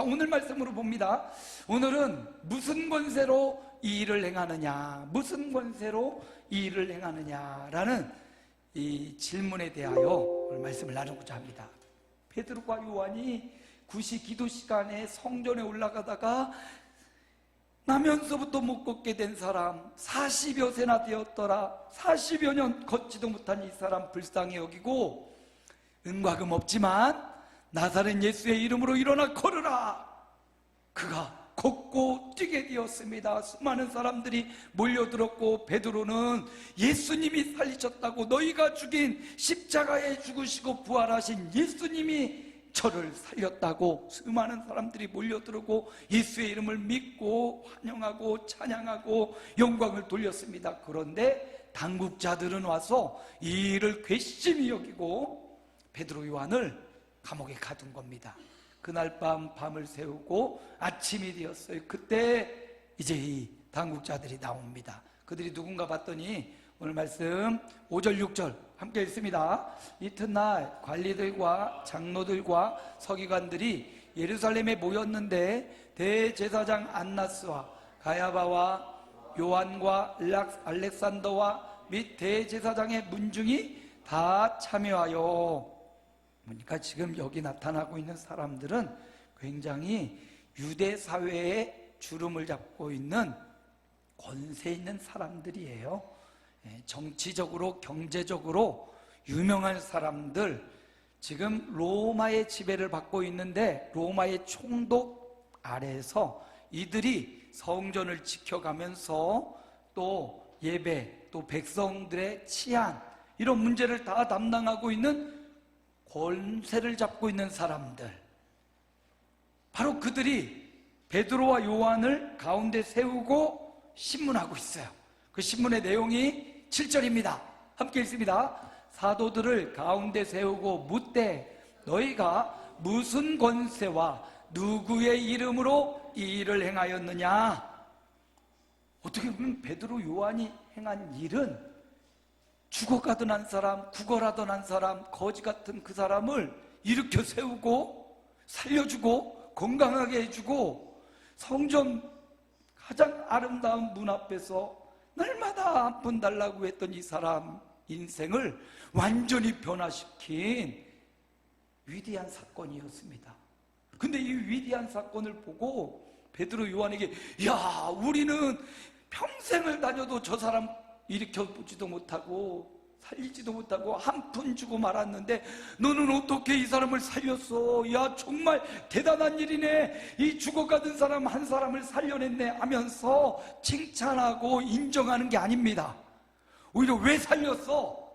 자, 오늘 말씀으로 봅니다. 오늘은 무슨 권세로 이 일을 행하느냐, 무슨 권세로 이 일을 행하느냐라는 이 질문에 대하여 오늘 말씀을 나누고자 합니다. 베드로와 요한이 구시 기도 시간에 성전에 올라가다가 나면서부터 못 걷게 된 사람, 40여 세나 되었더라. 40여 년 걷지도 못한 이 사람 불쌍히 여기고, 은과 금 없지만 나사렛 예수의 이름으로 일어나 걸으라. 그가 걷고 뛰게 되었습니다. 수많은 사람들이 몰려들었고, 베드로는 예수님이 살리셨다고, 너희가 죽인 십자가에 죽으시고 부활하신 예수님이 저를 살렸다고 수많은 사람들이 몰려들고 예수의 이름을 믿고 환영하고 찬양하고 영광을 돌렸습니다. 그런데 당국자들은 와서 이 일을 괘씸히 여기고 베드로 요한을 감옥에 가둔 겁니다. 그날 밤을 새우고 아침이 되었어요. 그때 이제 이 당국자들이 나옵니다. 그들이 누군가 봤더니 오늘 말씀 5절 6절 함께 읽습니다. 이튿날 관리들과 장로들과 서기관들이 예루살렘에 모였는데 대제사장 안나스와 가야바와 요한과 알렉산더와 및 대제사장의 문중이 다 참여하여, 그러니까 지금 여기 나타나고 있는 사람들은 굉장히 유대 사회에 주름을 잡고 있는 권세 있는 사람들이에요. 정치적으로 경제적으로 유명한 사람들, 지금 로마의 지배를 받고 있는데 로마의 총독 아래에서 이들이 성전을 지켜가면서 또 예배, 또 백성들의 치안, 이런 문제를 다 담당하고 있는 권세를 잡고 있는 사람들, 바로 그들이 베드로와 요한을 가운데 세우고 신문하고 있어요. 그 신문의 내용이 7절입니다. 함께 읽습니다. 사도들을 가운데 세우고 묻되 너희가 무슨 권세와 누구의 이름으로 이 일을 행하였느냐? 어떻게 보면 베드로 요한이 행한 일은 죽어가던 한 사람, 구걸하던 한 사람, 거지 같은 그 사람을 일으켜 세우고 살려주고 건강하게 해주고 성전 가장 아름다운 문 앞에서 날마다 한 푼 달라고 했던 이 사람 인생을 완전히 변화시킨 위대한 사건이었습니다. 근데 이 위대한 사건을 보고 베드로 요한에게, 야, 우리는 평생을 다녀도 저 사람 일으켜보지도 못하고 살리지도 못하고 한 푼 주고 말았는데 너는 어떻게 이 사람을 살렸어? 야, 정말 대단한 일이네. 이 죽어가던 사람 한 사람을 살려냈네 하면서 칭찬하고 인정하는 게 아닙니다. 오히려 왜 살렸어?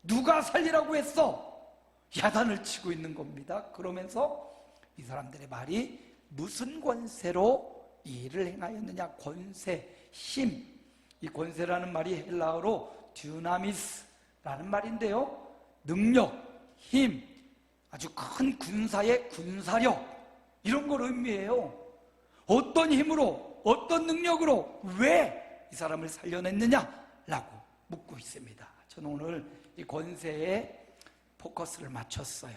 누가 살리라고 했어? 야단을 치고 있는 겁니다. 그러면서 이 사람들의 말이 무슨 권세로 이 일을 행하였느냐? 권세, 힘. 이 권세라는 말이 헬라어로 듀나미스라는 말인데요, 능력, 힘, 아주 큰 군사의 군사력, 이런 걸 의미해요. 어떤 힘으로, 어떤 능력으로, 왜 이 사람을 살려냈느냐? 라고 묻고 있습니다. 저는 오늘 이 권세에 포커스를 맞췄어요.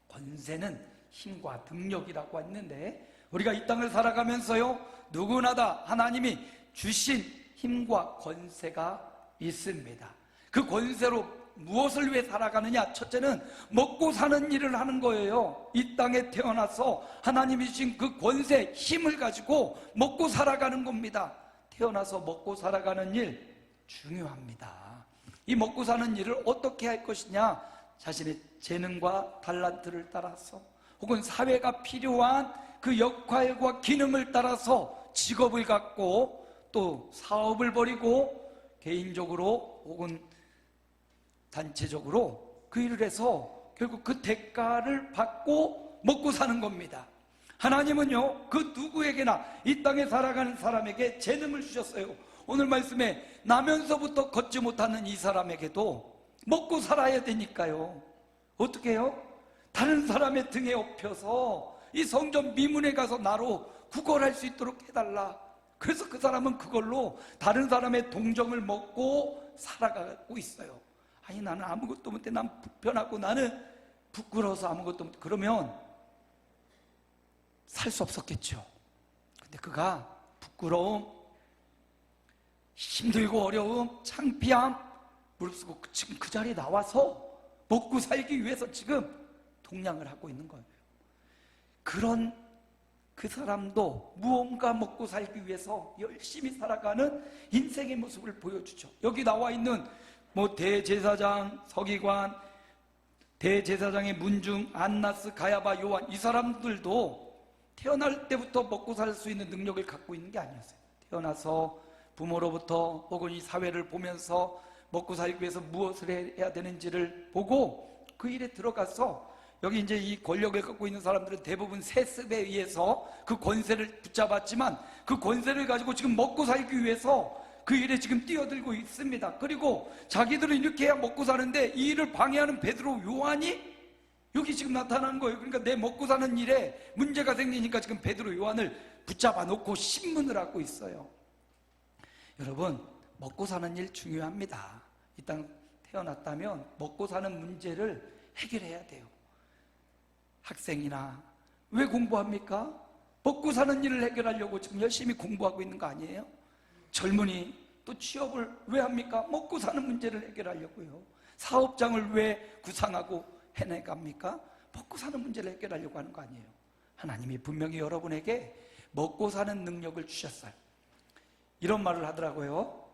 권세는 힘과 능력이라고 했는데, 우리가 이 땅을 살아가면서요, 누구나 다 하나님이 주신 힘과 권세가 있습니다. 그 권세로 무엇을 위해 살아가느냐? 첫째는 먹고 사는 일을 하는 거예요. 이 땅에 태어나서 하나님이 주신 그 권세, 힘을 가지고 먹고 살아가는 겁니다. 태어나서 먹고 살아가는 일 중요합니다. 이 먹고 사는 일을 어떻게 할 것이냐? 자신의 재능과 달란트를 따라서, 혹은 사회가 필요한 그 역할과 기능을 따라서 직업을 갖고 또 사업을 벌이고 개인적으로 혹은 단체적으로 그 일을 해서 결국 그 대가를 받고 먹고 사는 겁니다. 하나님은요, 그 누구에게나 이 땅에 살아가는 사람에게 재능을 주셨어요. 오늘 말씀에 나면서부터 걷지 못하는 이 사람에게도 먹고 살아야 되니까요, 어떻게 해요? 다른 사람의 등에 업혀서 이 성전 미문에 가서 나로 구걸할 수 있도록 해달라. 그래서 그 사람은 그걸로 다른 사람의 동정을 먹고 살아가고 있어요. 아니, 나는 아무것도 못해, 난 불편하고 나는 부끄러워서 아무것도 못해. 그러면 살 수 없었겠죠. 근데 그가 부끄러움, 힘들고 어려움, 창피함 무릅쓰고 지금 그 자리에 나와서 먹고 살기 위해서 지금 동냥을 하고 있는 거예요. 그런 그 사람도 무언가 먹고 살기 위해서 열심히 살아가는 인생의 모습을 보여주죠. 여기 나와 있는 대제사장, 서기관, 대제사장의 문중, 안나스, 가야바, 요한, 이 사람들도 태어날 때부터 먹고 살 수 있는 능력을 갖고 있는 게 아니었어요. 태어나서 부모로부터 혹은 이 사회를 보면서 먹고 살기 위해서 무엇을 해야 되는지를 보고 그 일에 들어가서, 여기 이제 이 권력을 갖고 있는 사람들은 대부분 세습에 의해서 그 권세를 붙잡았지만 그 권세를 가지고 지금 먹고 살기 위해서 그 일에 지금 뛰어들고 있습니다. 그리고 자기들은 이렇게 해야 먹고 사는데 이 일을 방해하는 베드로, 요한이 여기 지금 나타난 거예요. 그러니까 내 먹고 사는 일에 문제가 생기니까 지금 베드로, 요한을 붙잡아 놓고 신문을 하고 있어요. 여러분, 먹고 사는 일 중요합니다. 이 땅 태어났다면 먹고 사는 문제를 해결해야 돼요. 학생이나 왜 공부합니까? 먹고 사는 일을 해결하려고 지금 열심히 공부하고 있는 거 아니에요? 젊은이 또 취업을 왜 합니까? 먹고 사는 문제를 해결하려고요. 사업장을 왜 구상하고 해내갑니까? 먹고 사는 문제를 해결하려고 하는 거 아니에요. 하나님이 분명히 여러분에게 먹고 사는 능력을 주셨어요. 이런 말을 하더라고요.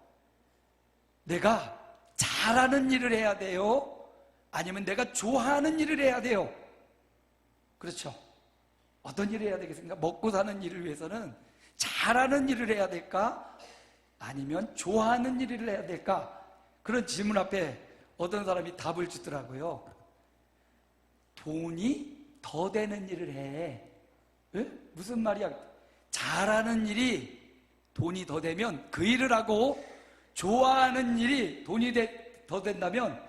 내가 잘하는 일을 해야 돼요? 아니면 내가 좋아하는 일을 해야 돼요? 그렇죠. 어떤 일을 해야 되겠습니까? 먹고 사는 일을 위해서는 잘하는 일을 해야 될까? 아니면 좋아하는 일을 해야 될까? 그런 질문 앞에 어떤 사람이 답을 주더라고요. 돈이 더 되는 일을 해. 에? 무슨 말이야? 잘하는 일이 돈이 더 되면 그 일을 하고, 좋아하는 일이 돈이 더 된다면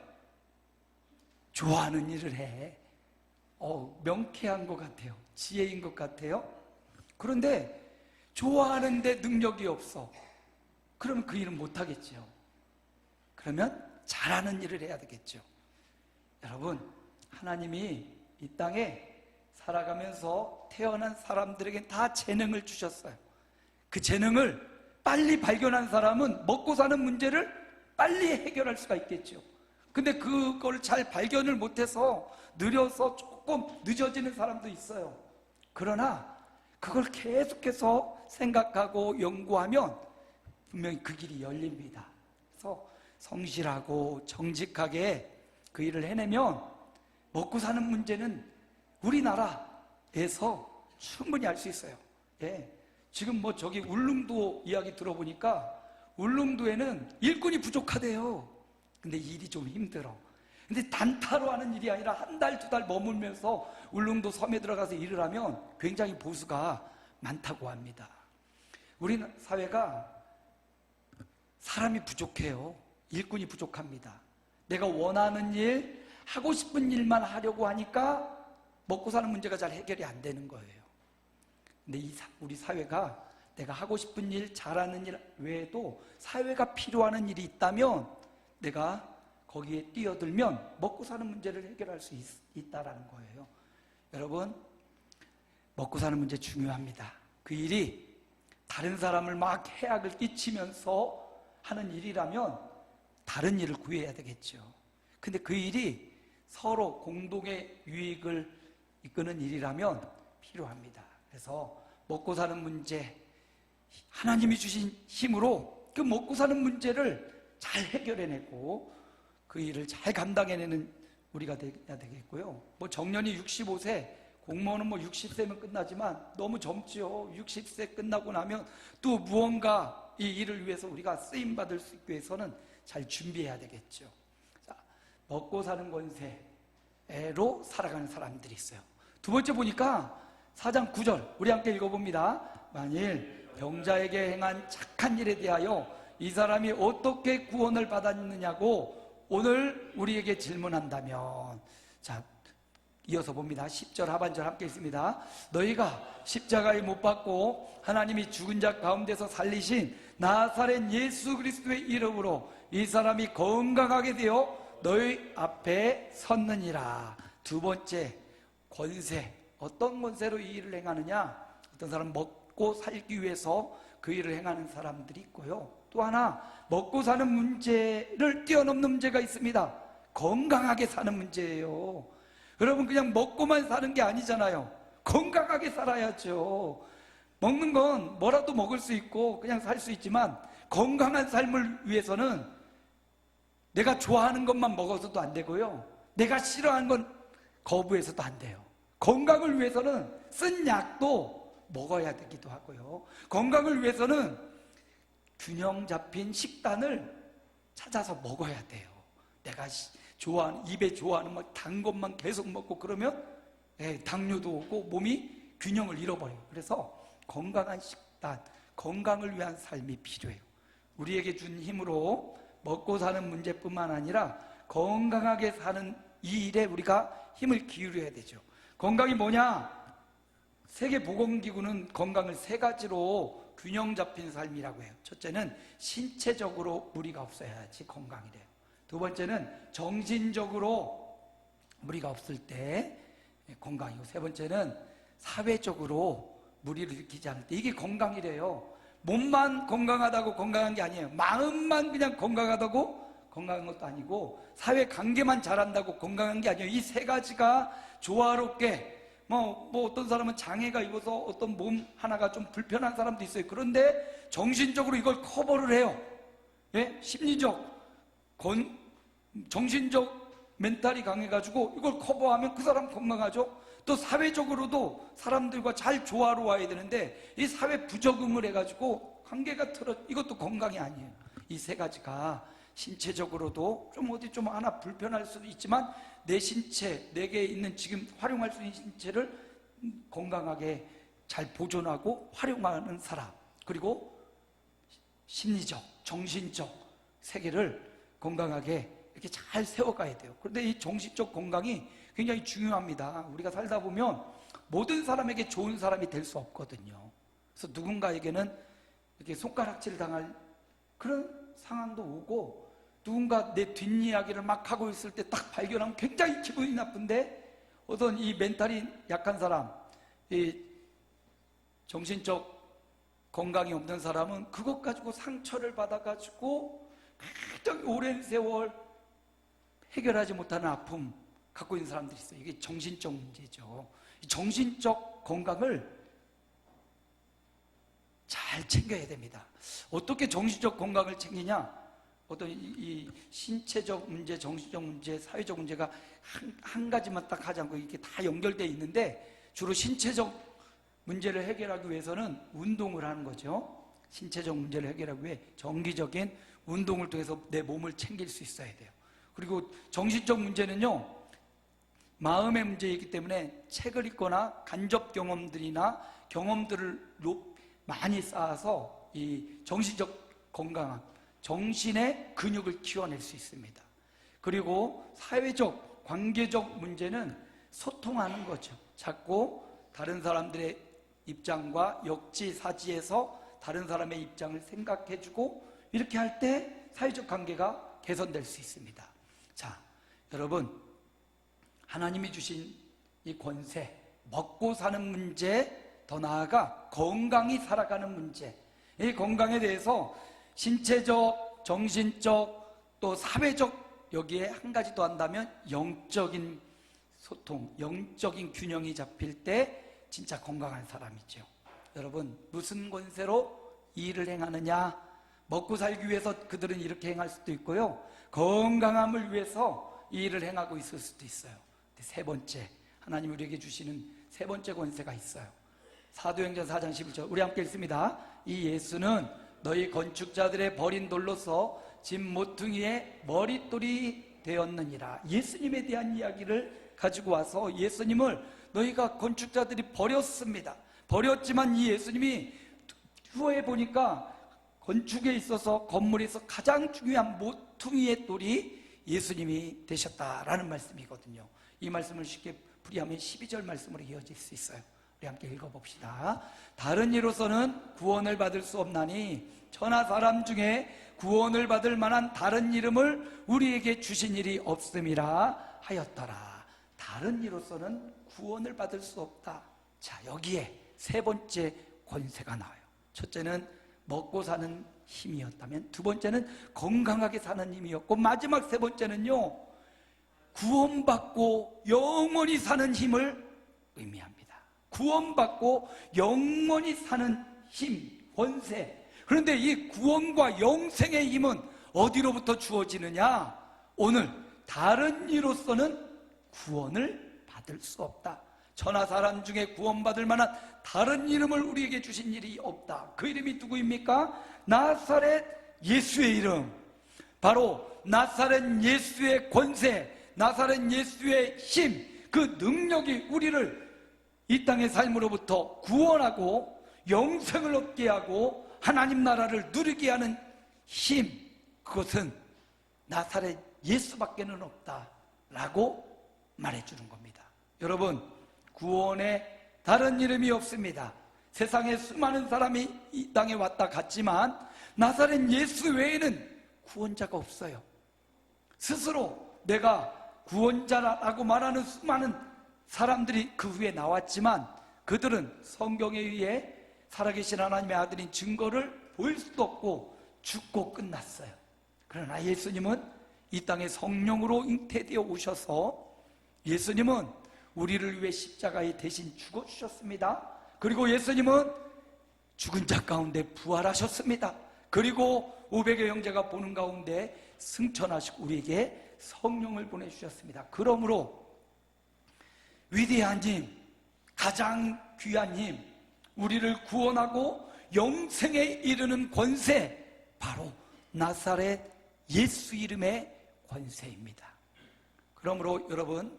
좋아하는 일을 해. 명쾌한 것 같아요. 지혜인 것 같아요. 그런데 좋아하는데 능력이 없어. 그러면 그 일은 못하겠죠. 그러면 잘하는 일을 해야 되겠죠. 여러분, 하나님이 이 땅에 살아가면서 태어난 사람들에게 다 재능을 주셨어요. 그 재능을 빨리 발견한 사람은 먹고 사는 문제를 빨리 해결할 수가 있겠죠. 근데 그걸 잘 발견을 못해서 느려서 조금 늦어지는 사람도 있어요. 그러나 그걸 계속해서 생각하고 연구하면 분명히 그 길이 열립니다. 그래서 성실하고 정직하게 그 일을 해내면 먹고 사는 문제는 우리나라에서 충분히 할 수 있어요. 예. 지금 저기 울릉도 이야기 들어보니까 울릉도에는 일꾼이 부족하대요. 근데 일이 좀 힘들어. 근데 단타로 하는 일이 아니라 한 달, 두 달 머물면서 울릉도 섬에 들어가서 일을 하면 굉장히 보수가 많다고 합니다. 우리 사회가 사람이 부족해요. 일꾼이 부족합니다. 내가 원하는 일, 하고 싶은 일만 하려고 하니까 먹고 사는 문제가 잘 해결이 안 되는 거예요. 근데 우리 사회가 내가 하고 싶은 일, 잘하는 일 외에도 사회가 필요하는 일이 있다면 내가 거기에 뛰어들면 먹고 사는 문제를 해결할 수 있다라는 거예요. 여러분, 먹고 사는 문제 중요합니다. 그 일이 다른 사람을 막 해악을 끼치면서 하는 일이라면 다른 일을 구해야 되겠죠. 근데 그 일이 서로 공동의 유익을 이끄는 일이라면 필요합니다. 그래서 먹고 사는 문제, 하나님이 주신 힘으로 그 먹고 사는 문제를 잘 해결해내고 그 일을 잘 감당해내는 우리가 돼야 되겠고요. 정년이 65세, 공무원은 60세면 끝나지만 너무 젊지요. 60세 끝나고 나면 또 무언가 이 일을 위해서 우리가 쓰임받을 수 있기 위해서는 잘 준비해야 되겠죠. 자, 먹고 사는 권세로 살아가는 사람들이 있어요. 두 번째 보니까 4장 9절 우리 함께 읽어봅니다. 만일 병자에게 행한 착한 일에 대하여 이 사람이 어떻게 구원을 받았느냐고 오늘 우리에게 질문한다면, 자, 이어서 봅니다. 10절 하반절 함께 있습니다. 너희가 십자가에 못 박고 하나님이 죽은 자 가운데서 살리신 나사렛 예수 그리스도의 이름으로 이 사람이 건강하게 되어 너희 앞에 섰느니라. 두 번째, 권세, 어떤 권세로 이 일을 행하느냐? 어떤 사람은 먹고 살기 위해서 그 일을 행하는 사람들이 있고요. 또 하나, 먹고 사는 문제를 뛰어넘는 문제가 있습니다. 건강하게 사는 문제예요. 여러분, 그냥 먹고만 사는 게 아니잖아요. 건강하게 살아야죠. 먹는 건 뭐라도 먹을 수 있고 그냥 살 수 있지만, 건강한 삶을 위해서는 내가 좋아하는 것만 먹어서도 안 되고요, 내가 싫어하는 건 거부해서도 안 돼요. 건강을 위해서는 쓴 약도 먹어야 되기도 하고요, 건강을 위해서는 균형 잡힌 식단을 찾아서 먹어야 돼요. 내가 좋아하는, 입에 좋아하는 막 단 것만 계속 먹고 그러면 당뇨도 오고 몸이 균형을 잃어버려요. 그래서 건강한 식단, 건강을 위한 삶이 필요해요. 우리에게 준 힘으로 먹고 사는 문제뿐만 아니라 건강하게 사는 이 일에 우리가 힘을 기울여야 되죠. 건강이 뭐냐? 세계보건기구는 건강을 세 가지로 균형 잡힌 삶이라고 해요. 첫째는 신체적으로 무리가 없어야지 건강이래요. 두 번째는 정신적으로 무리가 없을 때 건강이고, 세 번째는 사회적으로 무리를 일으키지 않을 때, 이게 건강이래요. 몸만 건강하다고 건강한 게 아니에요. 마음만 그냥 건강하다고 건강한 것도 아니고, 사회 관계만 잘한다고 건강한 게 아니에요. 이 세 가지가 조화롭게, 어떤 사람은 장애가 있어서 어떤 몸 하나가 좀 불편한 사람도 있어요. 그런데 정신적으로 이걸 커버를 해요. 예? 심리적, 정신적 멘탈이 강해가지고 이걸 커버하면 그 사람 건강하죠. 또 사회적으로도 사람들과 잘 조화로워야 되는데, 이 사회 부적응을 해가지고 관계가 이것도 건강이 아니에요. 이 세 가지가 신체적으로도 좀 어디 좀 하나 불편할 수도 있지만, 내 신체, 내게 있는 지금 활용할 수 있는 신체를 건강하게 잘 보존하고 활용하는 사람, 그리고 심리적, 정신적 세계를 건강하게 이렇게 잘 세워가야 돼요. 그런데 이 정신적 건강이 굉장히 중요합니다. 우리가 살다 보면 모든 사람에게 좋은 사람이 될 수 없거든요. 그래서 누군가에게는 이렇게 손가락질 당할 그런 상황도 오고, 누군가 내 뒷이야기를 막 하고 있을 때 딱 발견하면 굉장히 기분이 나쁜데, 어떤 이 멘탈이 약한 사람, 이 정신적 건강이 없는 사람은 그것 가지고 상처를 받아가지고 굉장히 오랜 세월 해결하지 못하는 아픔 갖고 있는 사람들이 있어요. 이게 정신적 문제죠. 이 정신적 건강을 잘 챙겨야 됩니다. 어떻게 정신적 건강을 챙기냐? 어떤 이 신체적 문제, 정신적 문제, 사회적 문제가 한 가지만 딱 하지 않고 이렇게 다 연결되어 있는데, 주로 신체적 문제를 해결하기 위해서는 운동을 하는 거죠. 신체적 문제를 해결하기 위해 정기적인 운동을 통해서 내 몸을 챙길 수 있어야 돼요. 그리고 정신적 문제는요, 마음의 문제이기 때문에 책을 읽거나 간접 경험들이나 경험들을 많이 쌓아서 이 정신적 건강함, 정신의 근육을 키워낼 수 있습니다. 그리고 사회적, 관계적 문제는 소통하는 거죠. 자꾸 다른 사람들의 입장과 역지사지해서 다른 사람의 입장을 생각해주고, 이렇게 할 때 사회적 관계가 개선될 수 있습니다. 자, 여러분, 하나님이 주신 이 권세, 먹고 사는 문제, 더 나아가 건강히 살아가는 문제, 이 건강에 대해서 신체적, 정신적, 또 사회적, 여기에 한 가지 더 한다면 영적인 소통, 영적인 균형이 잡힐 때 진짜 건강한 사람이죠. 여러분, 무슨 권세로 이 일을 행하느냐? 먹고 살기 위해서 그들은 이렇게 행할 수도 있고요, 건강함을 위해서 이 일을 행하고 있을 수도 있어요. 세 번째, 하나님 우리에게 주시는 세 번째 권세가 있어요. 사도행전 4장 11절, 우리 함께 읽습니다. 이 예수는 너희 건축자들의 버린 돌로서 집 모퉁이의 머릿돌이 되었느니라. 예수님에 대한 이야기를 가지고 와서, 예수님을 너희가 건축자들이 버렸습니다. 버렸지만 이 예수님이 후에 보니까 건축에 있어서, 건물에서 가장 중요한 모퉁이의 돌이 예수님이 되셨다라는 말씀이거든요. 이 말씀을 쉽게 풀이하면 12절 말씀으로 이어질 수 있어요. 우리 함께 읽어봅시다. 다른 이로서는 구원을 받을 수 없나니 천하 사람 중에 구원을 받을 만한 다른 이름을 우리에게 주신 일이 없음이라 하였더라. 다른 이로서는 구원을 받을 수 없다. 자, 여기에 세 번째 권세가 나와요. 첫째는 먹고 사는 힘이었다면, 두 번째는 건강하게 사는 힘이었고, 마지막 세 번째는요, 구원받고 영원히 사는 힘을 의미합니다. 구원받고 영원히 사는 힘, 권세. 그런데 이 구원과 영생의 힘은 어디로부터 주어지느냐? 오늘 다른 이로서는 구원을 받을 수 없다. 천하 사람 중에 구원받을 만한 다른 이름을 우리에게 주신 일이 없다. 그 이름이 누구입니까? 나사렛 예수의 이름. 바로 나사렛 예수의 권세, 나사렛 예수의 힘, 그 능력이 우리를 이 땅의 삶으로부터 구원하고 영생을 얻게 하고 하나님 나라를 누리게 하는 힘, 그것은 나사렛 예수밖에는 없다라고 말해주는 겁니다. 여러분, 구원에 다른 이름이 없습니다. 세상에 수많은 사람이 이 땅에 왔다 갔지만 나사렛 예수 외에는 구원자가 없어요. 스스로 내가 구원자라고 말하는 수많은 사람들이 그 후에 나왔지만 그들은 성경에 의해 살아계신 하나님의 아들인 증거를 보일 수도 없고 죽고 끝났어요. 그러나 예수님은 이 땅에 성령으로 잉태되어 오셔서 예수님은 우리를 위해 십자가에 대신 죽어주셨습니다. 그리고 예수님은 죽은 자 가운데 부활하셨습니다. 그리고 500의 형제가 보는 가운데 승천하시고 우리에게 성령을 보내주셨습니다. 그러므로 위대한 힘, 가장 귀한 힘, 우리를 구원하고 영생에 이르는 권세, 바로 나사렛 예수 이름의 권세입니다. 그러므로 여러분,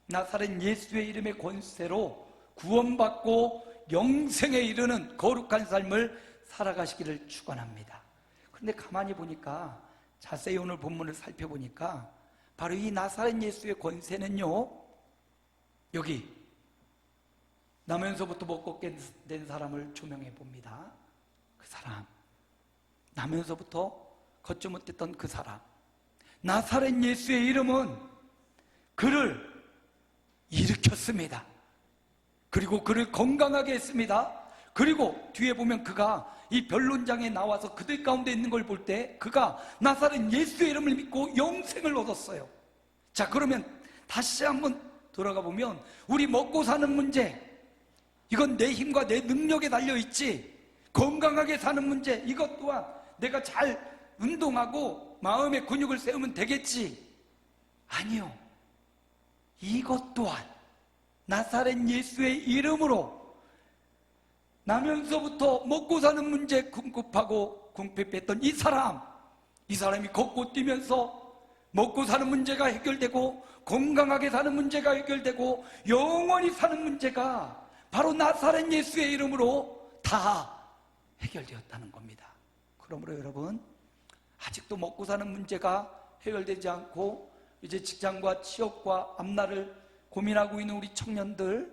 나사렛 예수의 이름의 권세로 구원받고 영생에 이르는 거룩한 삶을 살아가시기를 축원합니다. 그런데 가만히 보니까, 자세히 오늘 본문을 살펴보니까 바로 이 나사렛 예수의 권세는요, 여기 나면서부터 먹고 된 사람을 조명해 봅니다. 그 사람, 나면서부터 걷지 못했던 그 사람, 나사렛 예수의 이름은 그를 일으켰습니다. 그리고 그를 건강하게 했습니다. 그리고 뒤에 보면 그가 이 변론장에 나와서 그들 가운데 있는 걸 볼 때 그가 나사렛 예수의 이름을 믿고 영생을 얻었어요. 자, 그러면 다시 한번 돌아가 보면 우리 먹고 사는 문제, 이건 내 힘과 내 능력에 달려있지. 건강하게 사는 문제, 이것 또한 내가 잘 운동하고 마음의 근육을 세우면 되겠지. 아니요, 이것 또한 나사렛 예수의 이름으로 나면서부터 먹고 사는 문제 궁핍하고 궁핍했던 이 사람이 걷고 뛰면서 먹고 사는 문제가 해결되고 건강하게 사는 문제가 해결되고 영원히 사는 문제가 바로 나사렛 예수의 이름으로 다 해결되었다는 겁니다. 그러므로 여러분, 아직도 먹고 사는 문제가 해결되지 않고 이제 직장과 취업과 앞날을 고민하고 있는 우리 청년들,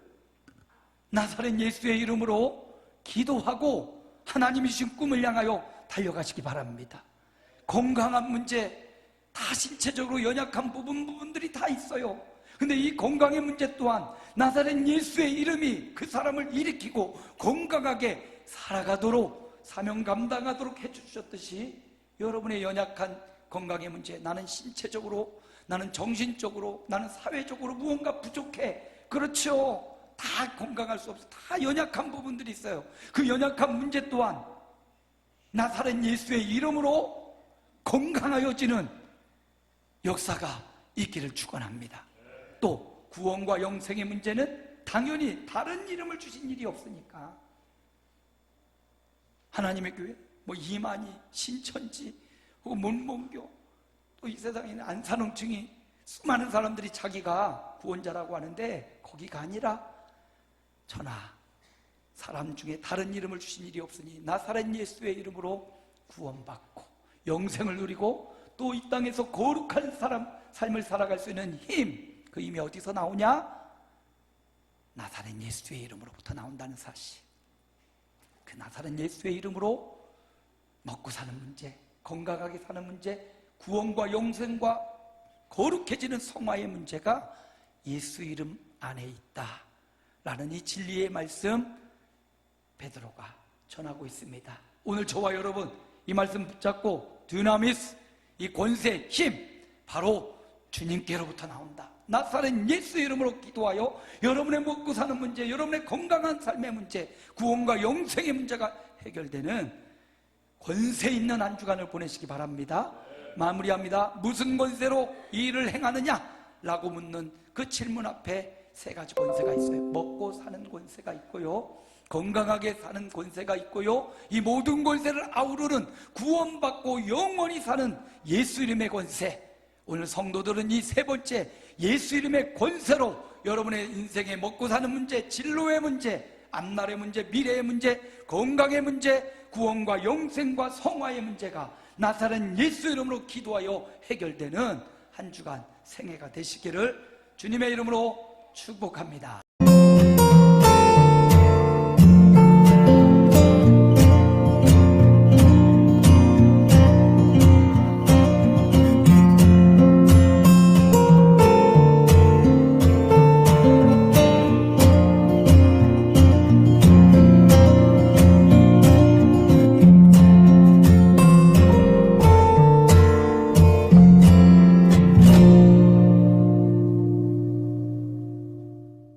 나사렛 예수의 이름으로 기도하고 하나님이 주신 꿈을 향하여 달려가시기 바랍니다. 건강한 문제, 다 신체적으로 연약한 부분들이 다 있어요. 근데 이 건강의 문제 또한 나사렛 예수의 이름이 그 사람을 일으키고 건강하게 살아가도록 사명 감당하도록 해주셨듯이 여러분의 연약한 건강의 문제, 나는 신체적으로, 나는 정신적으로, 나는 사회적으로 무언가 부족해, 그렇죠. 다 건강할 수 없어. 다 연약한 부분들이 있어요. 그 연약한 문제 또한 나사렛 예수의 이름으로 건강하여지는 역사가 있기를 축원합니다. 또 구원과 영생의 문제는 당연히 다른 이름을 주신 일이 없으니까 하나님의 교회, 뭐 이만희, 신천지, 혹은 문봉교, 또 이 세상에 있는 안산홍층이 수많은 사람들이 자기가 구원자라고 하는데 거기가 아니라 천하 사람 중에 다른 이름을 주신 일이 없으니 나사렛 예수의 이름으로 구원받고 영생을 누리고 또 이 땅에서 거룩한 삶을 살아갈 수 있는 힘, 그 힘이 어디서 나오냐? 나사렛 예수의 이름으로부터 나온다는 사실. 그 나사렛 예수의 이름으로 먹고 사는 문제, 건강하게 사는 문제, 구원과 영생과 거룩해지는 성화의 문제가 예수 이름 안에 있다 라는 이 진리의 말씀 베드로가 전하고 있습니다. 오늘 저와 여러분 이 말씀 붙잡고 두나미스, 이 권세, 힘 바로 주님께로부터 나온다. 나사렛 예수 이름으로 기도하여 여러분의 먹고 사는 문제, 여러분의 건강한 삶의 문제, 구원과 영생의 문제가 해결되는 권세 있는 한 주간을 보내시기 바랍니다. 마무리합니다. 무슨 권세로 이 일을 행하느냐? 라고 묻는 그 질문 앞에 세 가지 권세가 있어요. 먹고 사는 권세가 있고요, 건강하게 사는 권세가 있고요, 이 모든 권세를 아우르는 구원받고 영원히 사는 예수 이름의 권세. 오늘 성도들은 이 세 번째 예수 이름의 권세로 여러분의 인생에 먹고 사는 문제, 진로의 문제, 앞날의 문제, 미래의 문제, 건강의 문제, 구원과 영생과 성화의 문제가 나사렛 예수 이름으로 기도하여 해결되는 한 주간 생애가 되시기를 주님의 이름으로 축복합니다.